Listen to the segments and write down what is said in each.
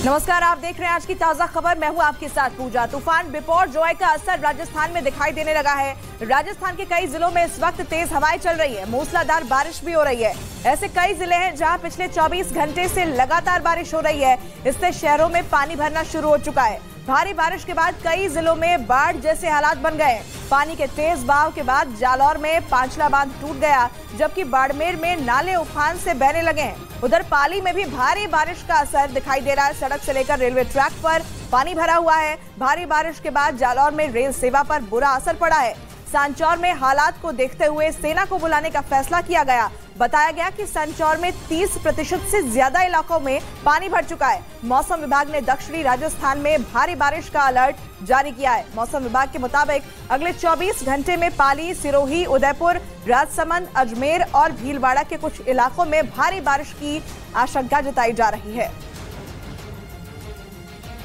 नमस्कार, आप देख रहे हैं आज की ताजा खबर। मैं हूं आपके साथ पूजा। तूफान बिपरजॉय का असर राजस्थान में दिखाई देने लगा है। राजस्थान के कई जिलों में इस वक्त तेज हवाएं चल रही है, मूसलाधार बारिश भी हो रही है। ऐसे कई जिले हैं जहां पिछले 24 घंटे से लगातार बारिश हो रही है। इससे शहरों में पानी भरना शुरू हो चुका है। भारी बारिश के बाद कई जिलों में बाढ़ जैसे हालात बन गए। पानी के तेज बहाव के बाद जालौर में पांचला बांध टूट गया, जबकि बाड़मेर में नाले उफान से बहने लगे हैं। उधर पाली में भी भारी बारिश का असर दिखाई दे रहा है। सड़क से लेकर रेलवे ट्रैक पर पानी भरा हुआ है। भारी बारिश के बाद जालौर में रेल सेवा पर बुरा असर पड़ा है। सांचौर में हालात को देखते हुए सेना को बुलाने का फैसला किया गया। बताया गया कि सांचौर में 30% से ज्यादा इलाकों में पानी भर चुका है। मौसम विभाग ने दक्षिणी राजस्थान में भारी बारिश का अलर्ट जारी किया है। मौसम विभाग के मुताबिक अगले 24 घंटे में पाली, सिरोही, उदयपुर, राजसमंद, अजमेर और भीलवाड़ा के कुछ इलाकों में भारी बारिश की आशंका जताई जा रही है।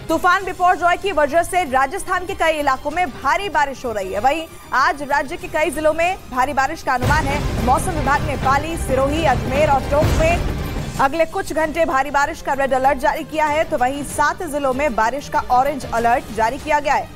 तूफान बिपरजॉय की वजह से राजस्थान के कई इलाकों में भारी बारिश हो रही है। वहीं आज राज्य के कई जिलों में भारी बारिश का अनुमान है। मौसम विभाग ने पाली, सिरोही, अजमेर और टोंक में अगले कुछ घंटे भारी बारिश का रेड अलर्ट जारी किया है, तो वहीं 7 जिलों में बारिश का ऑरेंज अलर्ट जारी किया गया है।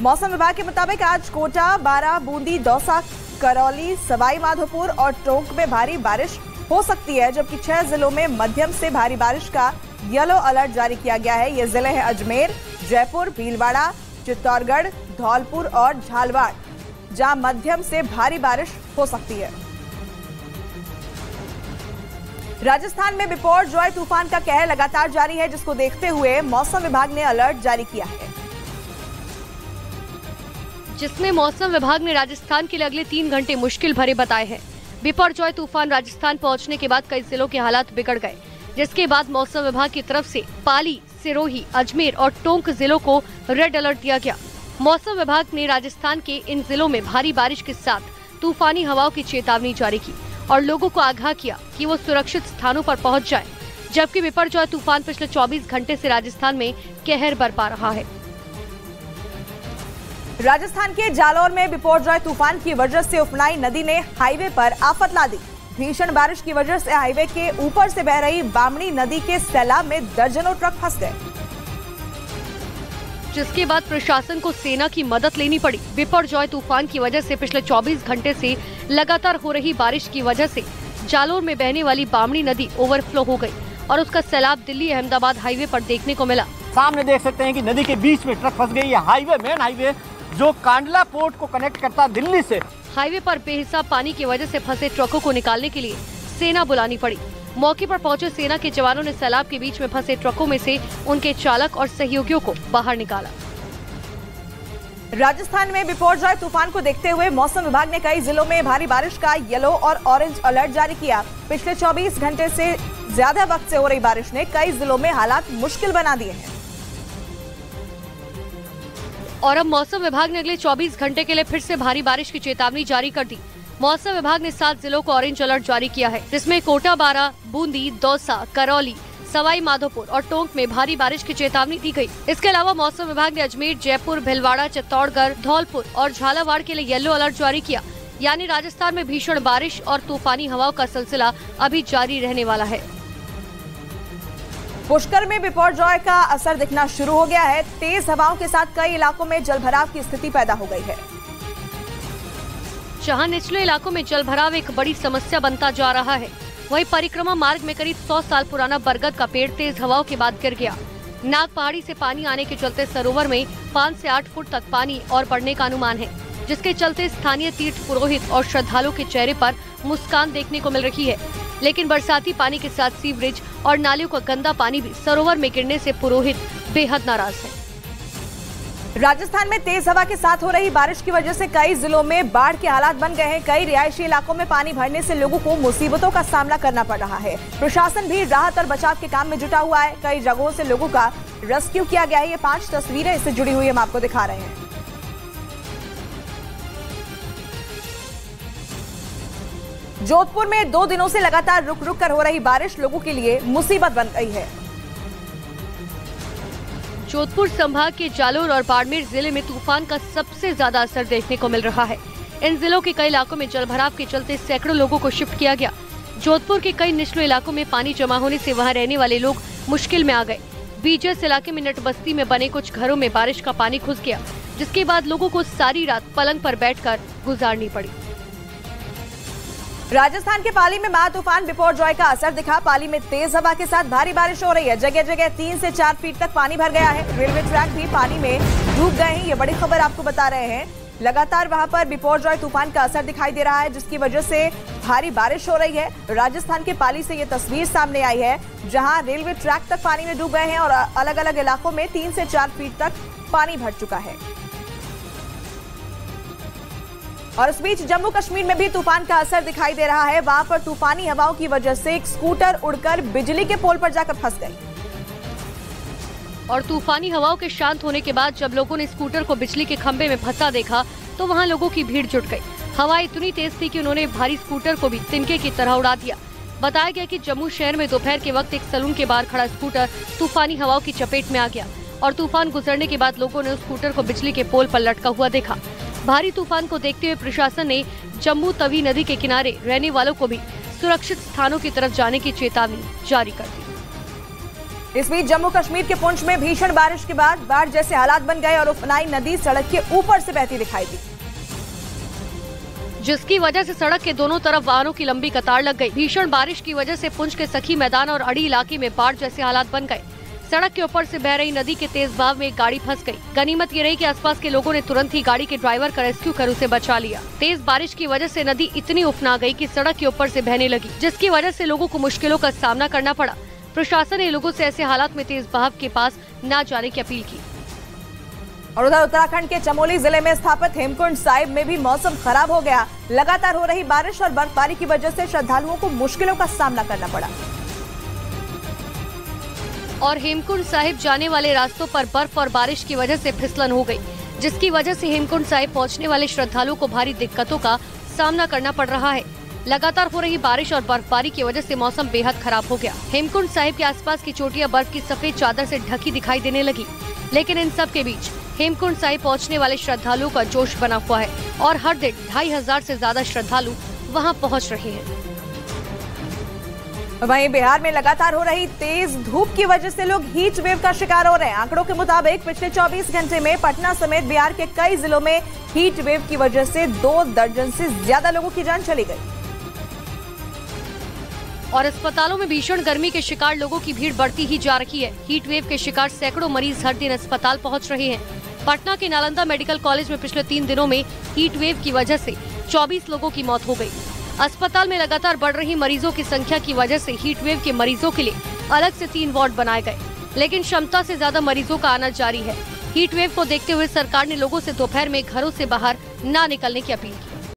मौसम विभाग के मुताबिक आज कोटा, बारां, बूंदी, दौसा, करौली, सवाई माधोपुर और टोंक में भारी बारिश हो सकती है, जबकि 6 जिलों में मध्यम से भारी बारिश का येलो अलर्ट जारी किया गया है। ये जिले हैं अजमेर, जयपुर, भीलवाड़ा, चित्तौड़गढ़, धौलपुर और झालवाड़, जहां मध्यम से भारी बारिश हो सकती है। राजस्थान में बिपरजॉय तूफान का कहर लगातार जारी है, जिसको देखते हुए मौसम विभाग ने अलर्ट जारी किया है, जिसमें मौसम विभाग ने राजस्थान के लिए अगले 3 घंटे मुश्किल भरे बताए हैं। बिपरजॉय तूफान राजस्थान पहुंचने के बाद कई जिलों के हालात बिगड़ गए, जिसके बाद मौसम विभाग की तरफ से पाली, सिरोही, अजमेर और टोंक जिलों को रेड अलर्ट दिया गया। मौसम विभाग ने राजस्थान के इन जिलों में भारी बारिश के साथ तूफानी हवाओं की चेतावनी जारी की और लोगों को आगाह किया कि वो सुरक्षित स्थानों पर पहुंच जाएं, जबकि बिपरजॉय तूफान पिछले 24 घंटे से राजस्थान में कहर बरपा रहा है। राजस्थान के जालौर में बिपरजॉय तूफान की वजह से उफनाई नदी ने हाईवे पर आफत ला दी। भीषण बारिश की वजह से हाईवे के ऊपर से बह रही बामणी नदी के सैलाब में दर्जनों ट्रक फंस गए, जिसके बाद प्रशासन को सेना की मदद लेनी पड़ी। बिपरजॉय तूफान की वजह से पिछले 24 घंटे से लगातार हो रही बारिश की वजह से जालौर में बहने वाली बामणी नदी ओवरफ्लो हो गई और उसका सैलाब दिल्ली अहमदाबाद हाईवे पर देखने को मिला। सामने देख सकते हैं कि नदी के बीच में ट्रक फंस गई है। हाईवे, मेन हाईवे जो कांडला पोर्ट को कनेक्ट करता है दिल्ली से। हाईवे पर बेहिसाब पानी की वजह से फंसे ट्रकों को निकालने के लिए सेना बुलानी पड़ी। मौके पर पहुंचे सेना के जवानों ने सैलाब के बीच में फंसे ट्रकों में से उनके चालक और सहयोगियों को बाहर निकाला। राजस्थान में बिपरजॉय तूफान को देखते हुए मौसम विभाग ने कई जिलों में भारी बारिश का येलो और ऑरेंज अलर्ट जारी किया। पिछले 24 घंटे से ज्यादा वक्त से हो रही बारिश ने कई जिलों में हालात मुश्किल बना दिए हैं। और अब मौसम विभाग ने अगले 24 घंटे के लिए फिर से भारी बारिश की चेतावनी जारी कर दी। मौसम विभाग ने 7 जिलों को ऑरेंज अलर्ट जारी किया है, जिसमें कोटा, बारां, बूंदी, दौसा, करौली, सवाई माधोपुर और टोंक में भारी बारिश की चेतावनी दी गई। इसके अलावा मौसम विभाग ने अजमेर, जयपुर, भीलवाड़ा, चित्तौड़गढ़, धौलपुर और झालावाड़ के लिए येलो अलर्ट जारी किया। यानी राजस्थान में भीषण बारिश और तूफानी हवाओं का सिलसिला अभी जारी रहने वाला है। पुष्कर में बिपरजॉय का असर दिखना शुरू हो गया है। तेज हवाओं के साथ कई इलाकों में जलभराव की स्थिति पैदा हो गई है। जहां निचले इलाकों में जलभराव एक बड़ी समस्या बनता जा रहा है, वहीं परिक्रमा मार्ग में करीब 100 साल पुराना बरगद का पेड़ तेज हवाओं के बाद गिर गया। नाग पहाड़ी से पानी आने के चलते सरोवर में 5 से 8 फुट तक पानी और बढ़ने का अनुमान है, जिसके चलते स्थानीय तीर्थ पुरोहित और श्रद्धालुओं के चेहरे पर मुस्कान देखने को मिल रही है। लेकिन बरसाती पानी के साथ सीवरेज और नालियों का गंदा पानी भी सरोवर में गिरने से पुरोहित बेहद नाराज है। राजस्थान में तेज हवा के साथ हो रही बारिश की वजह से कई जिलों में बाढ़ के हालात बन गए हैं। कई रिहायशी इलाकों में पानी भरने से लोगों को मुसीबतों का सामना करना पड़ रहा है। प्रशासन भी राहत और बचाव के काम में जुटा हुआ है। कई जगहों से लोगों का रेस्क्यू किया गया है। ये 5 तस्वीरें इससे जुड़ी हुई हम आपको दिखा रहे हैं। जोधपुर में 2 दिनों से लगातार रुक रुक कर हो रही बारिश लोगों के लिए मुसीबत बन गई है। जोधपुर संभाग के जालौर और बाड़मेर जिले में तूफान का सबसे ज्यादा असर देखने को मिल रहा है। इन जिलों के कई इलाकों में जलभराव के चलते सैकड़ों लोगों को शिफ्ट किया गया। जोधपुर के कई निचले इलाकों में पानी जमा होने से वहां रहने वाले लोग मुश्किल में आ गए। बीजेस इलाके में नट बस्ती में बने कुछ घरों में बारिश का पानी घुस गया, जिसके बाद लोगों को सारी रात पलंग पर बैठकर गुजारनी पड़ी। राजस्थान के पाली में महा तूफान बिपरजॉय का असर दिखा। पाली में तेज हवा के साथ भारी बारिश हो रही है। जगह जगह 3 से 4 फीट तक पानी भर गया है। रेलवे ट्रैक भी पानी में डूब गए हैं। ये बड़ी खबर आपको बता रहे हैं। लगातार वहां पर बिपरजॉय तूफान का असर दिखाई दे रहा है, जिसकी वजह से भारी बारिश हो रही है। राजस्थान के पाली से ये तस्वीर सामने आई है, जहां रेलवे ट्रैक तक पानी में डूब गए हैं और अलग अलग इलाकों में 3 से 4 फीट तक पानी भर चुका है। और इस बीच जम्मू कश्मीर में भी तूफान का असर दिखाई दे रहा है। वहां पर तूफानी हवाओं की वजह से एक स्कूटर उड़कर बिजली के पोल पर जाकर फंस गई। और तूफानी हवाओं के शांत होने के बाद जब लोगों ने स्कूटर को बिजली के खंभे में फंसा देखा तो वहां लोगों की भीड़ जुट गई। हवा इतनी तेज थी कि उन्होंने भारी स्कूटर को भी तिनके की तरह उड़ा दिया। बताया गया कि जम्मू शहर में दोपहर के वक्त एक सैलून के बाहर खड़ा स्कूटर तूफानी हवाओं की चपेट में आ गया और तूफान गुजरने के बाद लोगों ने उस स्कूटर को बिजली के पोल पर लटका हुआ देखा। भारी तूफान को देखते हुए प्रशासन ने जम्मू तवी नदी के किनारे रहने वालों को भी सुरक्षित स्थानों की तरफ जाने की चेतावनी जारी कर दी। इस बीच जम्मू कश्मीर के पुंछ में भीषण बारिश के बाद बाढ़ जैसे हालात बन गए और उफनाई नदी सड़क के ऊपर से बहती दिखाई दी, जिसकी वजह से सड़क के दोनों तरफ वाहनों की लंबी कतार लग गई। भीषण बारिश की वजह से पुंछ के सखी मैदान और अड़ी इलाके में बाढ़ जैसे हालात बन गए। सड़क के ऊपर से बह रही नदी के तेज बहाव में एक गाड़ी फंस गई। गनीमत ये रही कि आसपास के लोगों ने तुरंत ही गाड़ी के ड्राइवर का रेस्क्यू कर उसे बचा लिया। तेज बारिश की वजह से नदी इतनी उफना गई कि सड़क के ऊपर से बहने लगी, जिसकी वजह से लोगों को मुश्किलों का सामना करना पड़ा। प्रशासन ने लोगों से ऐसे हालात में तेज बहाव के पास न जाने की अपील की। और उधर उत्तराखंड के चमोली जिले में स्थापित हेमकुंड साहिब में भी मौसम खराब हो गया। लगातार हो रही बारिश और बर्फबारी की वजह से श्रद्धालुओं को मुश्किलों का सामना करना पड़ा। और हेमकुंड साहिब जाने वाले रास्तों पर बर्फ और बारिश की वजह से फिसलन हो गई, जिसकी वजह से हेमकुंड साहिब पहुंचने वाले श्रद्धालुओं को भारी दिक्कतों का सामना करना पड़ रहा है। लगातार हो रही बारिश और बर्फबारी की वजह से मौसम बेहद खराब हो गया। हेमकुंड साहिब के आसपास की चोटियां बर्फ की सफेद चादर से ढकी दिखाई देने लगी, लेकिन इन सब के बीच हेमकुंड साहिब पहुंचने वाले श्रद्धालुओं का जोश बना हुआ है और हर दिन 2500 से ज्यादा श्रद्धालु वहां पहुंच रहे हैं। वहीं बिहार में लगातार हो रही तेज धूप की वजह से लोग हीट वेव का शिकार हो रहे हैं। आंकड़ों के मुताबिक पिछले 24 घंटे में पटना समेत बिहार के कई जिलों में हीट वेव की वजह से 2 दर्जन से ज्यादा लोगों की जान चली गई। और अस्पतालों में भीषण गर्मी के शिकार लोगों की भीड़ बढ़ती ही जा रही है। हीट वेव के शिकार सैकड़ों मरीज हर दिन अस्पताल पहुंच रहे हैं। पटना के नालंदा मेडिकल कॉलेज में पिछले 3 दिनों में हीट वेव की वजह से 24 लोगों की मौत हो गई। अस्पताल में लगातार बढ़ रही मरीजों की संख्या की वजह से हीट वेव के मरीजों के लिए अलग से 3 वार्ड बनाए गए, लेकिन क्षमता से ज्यादा मरीजों का आना जारी है। हीट वेव को देखते हुए सरकार ने लोगों से दोपहर में घरों से बाहर न निकलने की अपील की।